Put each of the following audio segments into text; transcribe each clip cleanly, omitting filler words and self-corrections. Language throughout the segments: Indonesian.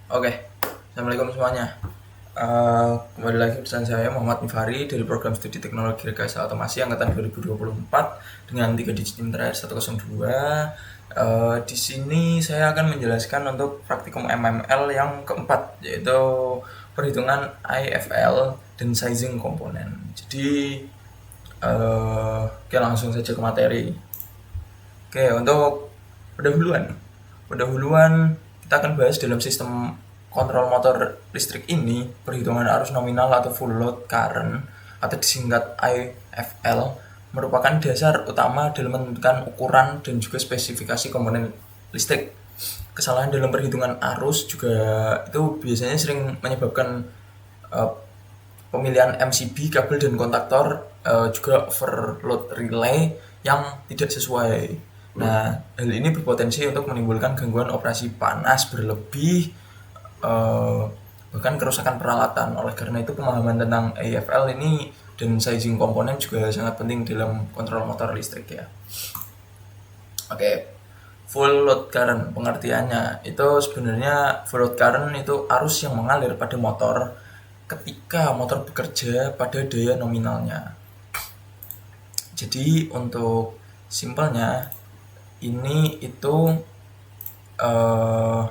Oke, Assalamualaikum semuanya. Kembali lagi bersama saya Muhammad Nifari dari program studi teknologi rekayasa otomasi angkatan 2024 dengan 3 digit NIM terakhir 102. Di sini saya akan menjelaskan untuk praktikum MML yang keempat, yaitu perhitungan IFL dan sizing komponen. Jadi oke, langsung saja ke materi. Oke, untuk pendahuluan. Pendahuluan kita akan bahas dalam sistem kontrol motor listrik ini, perhitungan arus nominal atau full load current atau disingkat IFL merupakan dasar utama dalam menentukan ukuran dan juga spesifikasi komponen listrik. Kesalahan dalam perhitungan arus juga itu biasanya sering menyebabkan eh, pemilihan MCB, kabel dan kontaktor, juga overload relay yang tidak sesuai. Nah, hal ini berpotensi untuk menimbulkan gangguan operasi panas berlebih, eh, bahkan kerusakan peralatan. Oleh karena itu, pemahaman tentang AFL ini dan sizing komponen juga sangat penting dalam kontrol motor listrik ya. Oke, full load current pengertiannya itu sebenarnya full load current itu arus yang mengalir pada motor ketika motor bekerja pada daya nominalnya. Jadi untuk simpelnya ini itu eh,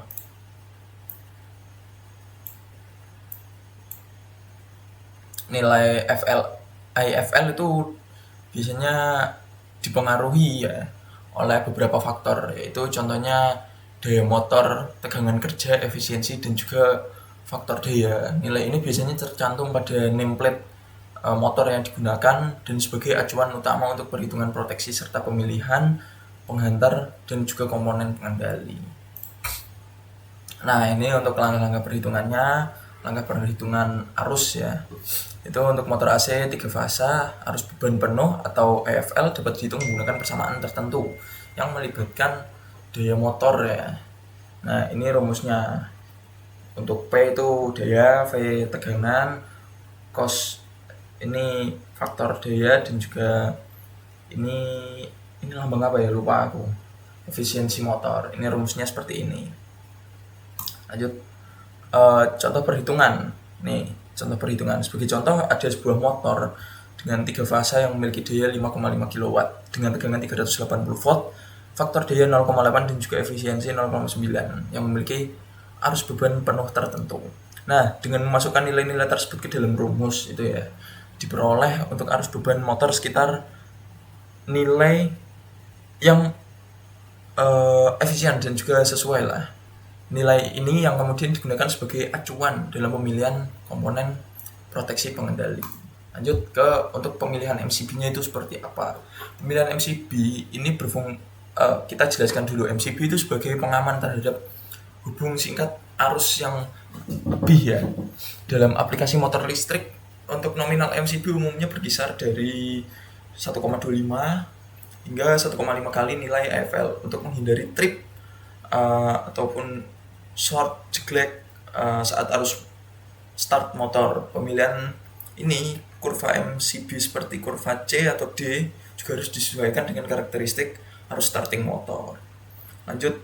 nilai IFL itu biasanya dipengaruhi ya oleh beberapa faktor, yaitu contohnya daya motor, tegangan kerja, efisiensi dan juga faktor daya. Nilai ini biasanya tercantum pada nameplate motor yang digunakan dan sebagai acuan utama untuk perhitungan proteksi serta pemilihan penghantar dan juga komponen pengendali. Nah, ini untuk langkah-langkah perhitungannya, langkah perhitungan arus ya. Itu untuk motor AC 3 fasa, arus beban penuh atau EFL dapat dihitung menggunakan persamaan tertentu yang melibatkan daya motor ya. Nah, ini rumusnya. Untuk P itu daya, V tegangan, cos ini faktor daya dan juga ini lambang apa ya, lupa aku. Efisiensi motor. Ini rumusnya seperti ini. Lanjut, contoh perhitungan. Nih, contoh perhitungan. Sebagai contoh, ada sebuah motor dengan 3 fasa yang memiliki daya 5,5 kW dengan tegangan 380 volt, faktor daya 0,8 dan juga efisiensi 0,9 yang memiliki arus beban penuh tertentu. Nah, dengan memasukkan nilai-nilai tersebut ke dalam rumus itu ya, diperoleh untuk arus beban motor sekitar nilai yang efisien dan juga sesuai lah. Nilai ini yang kemudian digunakan sebagai acuan dalam pemilihan komponen proteksi pengendali. Lanjut ke untuk pemilihan MCB-nya itu seperti apa. Pemilihan MCB ini kita jelaskan dulu. MCB itu sebagai pengaman terhadap hubung singkat arus yang lebih ya. Dalam aplikasi motor listrik, untuk nominal MCB umumnya berkisar dari 1,25 hingga 1,5 kali nilai AFL untuk menghindari trip ataupun short jeglek saat arus start motor. Pemilihan ini kurva MCB seperti kurva C atau D juga harus disesuaikan dengan karakteristik arus starting motor. Lanjut,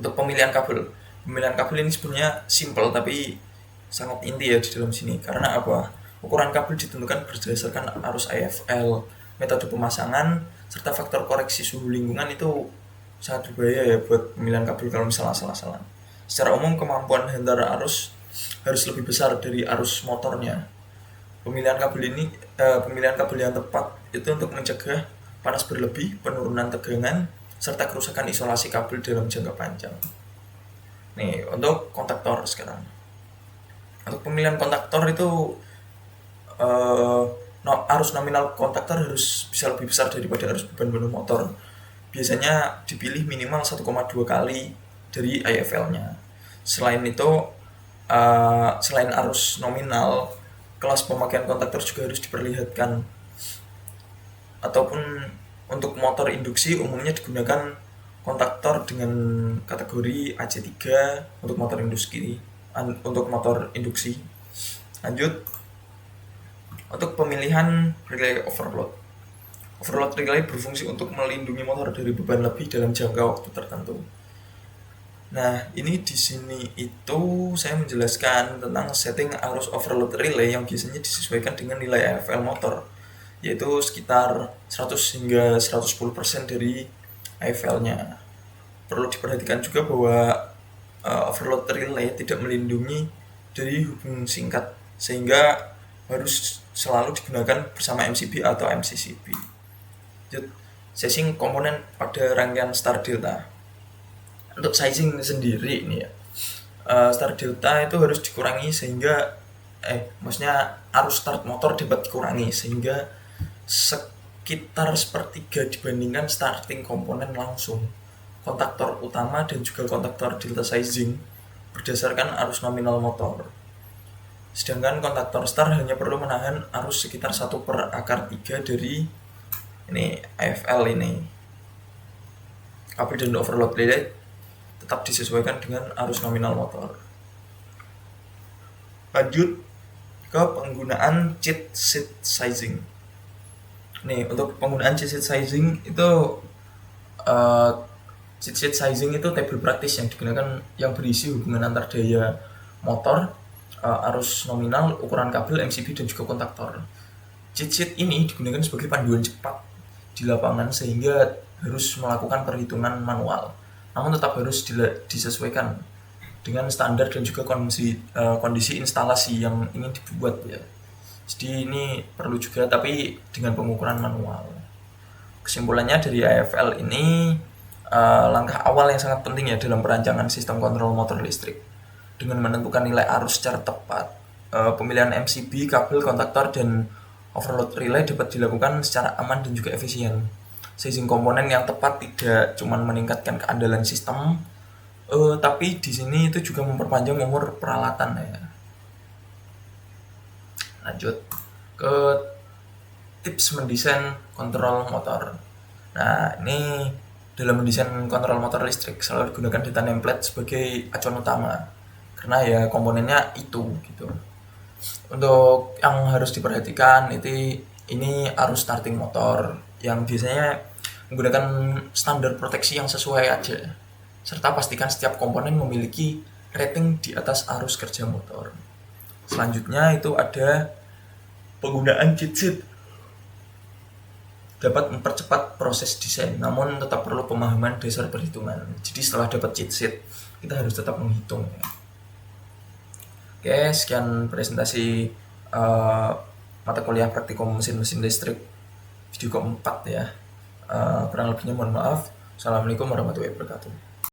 untuk pemilihan kabel. Pemilihan kabel ini sebenarnya simple tapi sangat inti ya di dalam sini. Karena apa? Ukuran kabel ditentukan berdasarkan arus IFL, metode pemasangan, serta faktor koreksi suhu lingkungan. Itu sangat berbahaya ya buat pemilihan kabel kalau misalnya salah-salah. Secara umum kemampuan hantar arus harus lebih besar dari arus motornya. Pemilihan kabel yang tepat itu untuk mencegah panas berlebih, penurunan tegangan, serta kerusakan isolasi kabel dalam jangka panjang. Nih, untuk kontaktor sekarang. Untuk pemilihan kontaktor itu arus nominal kontaktor harus bisa lebih besar daripada arus beban penuh motor. Biasanya dipilih minimal 1,2 kali dari IFL-nya. Selain itu, selain arus nominal, kelas pemakaian kontaktor juga harus diperlihatkan. Ataupun untuk motor induksi umumnya digunakan kontaktor dengan kategori AC3 untuk motor induksi. Lanjut, untuk pemilihan relay overload. Overload relay berfungsi untuk melindungi motor dari beban lebih dalam jangka waktu tertentu. Nah, ini di sini itu saya menjelaskan tentang setting arus overload relay yang biasanya disesuaikan dengan nilai AFL motor, yaitu sekitar 100 hingga 110% dari AFL-nya. Perlu diperhatikan juga bahwa overload relay tidak melindungi dari hubung singkat, sehingga harus selalu digunakan bersama MCB atau MCCB. Sizing komponen pada rangkaian star delta. Untuk sizing sendiri ini ya, start delta itu harus dikurangi sehingga maksudnya arus start motor dapat dikurangi sehingga sekitar sepertiga dibandingkan starting komponen langsung kontaktor utama dan juga kontaktor delta sizing berdasarkan arus nominal motor. Sedangkan kontaktor star hanya perlu menahan arus sekitar 1/3 dari ini AFL ini. Kabel dan overload relay tetap disesuaikan dengan arus nominal motor. Lanjut ke penggunaan cheat sheet sizing. Nih, untuk penggunaan cheat sheet sizing itu cheat sheet sizing itu tabel praktis yang digunakan yang berisi hubungan antar daya motor, arus nominal, ukuran kabel, MCB dan juga kontaktor. Cheat sheet ini digunakan sebagai panduan cepat di lapangan sehingga harus melakukan perhitungan manual, namun tetap harus disesuaikan dengan standar dan juga kondisi instalasi yang ingin dibuat ya. Jadi ini perlu juga tapi dengan pengukuran manual. Kesimpulannya dari AFL ini langkah awal yang sangat penting ya dalam perancangan sistem kontrol motor listrik. Dengan menentukan nilai arus secara tepat, pemilihan MCB, kabel, kontaktor, dan overload relay dapat dilakukan secara aman dan juga efisien. Sizing komponen yang tepat tidak cuma meningkatkan keandalan sistem, tapi di sini itu juga memperpanjang umur peralatan ya. Lanjut ke tips mendesain kontrol motor. Nah, ini dalam mendesain kontrol motor listrik selalu digunakan data template sebagai acuan utama karena ya komponennya itu gitu. Untuk yang harus diperhatikan itu ini arus starting motor yang biasanya menggunakan standar proteksi yang sesuai aja, serta pastikan setiap komponen memiliki rating di atas arus kerja motor. Selanjutnya itu ada penggunaan cheat sheet dapat mempercepat proses desain, namun tetap perlu pemahaman dasar perhitungan. Jadi setelah dapat cheat sheet, kita harus tetap menghitung. Oke, sekian presentasi mata kuliah praktikum mesin-mesin listrik video keempat ya. Kurang lebihnya mohon maaf. Assalamualaikum warahmatullahi wabarakatuh.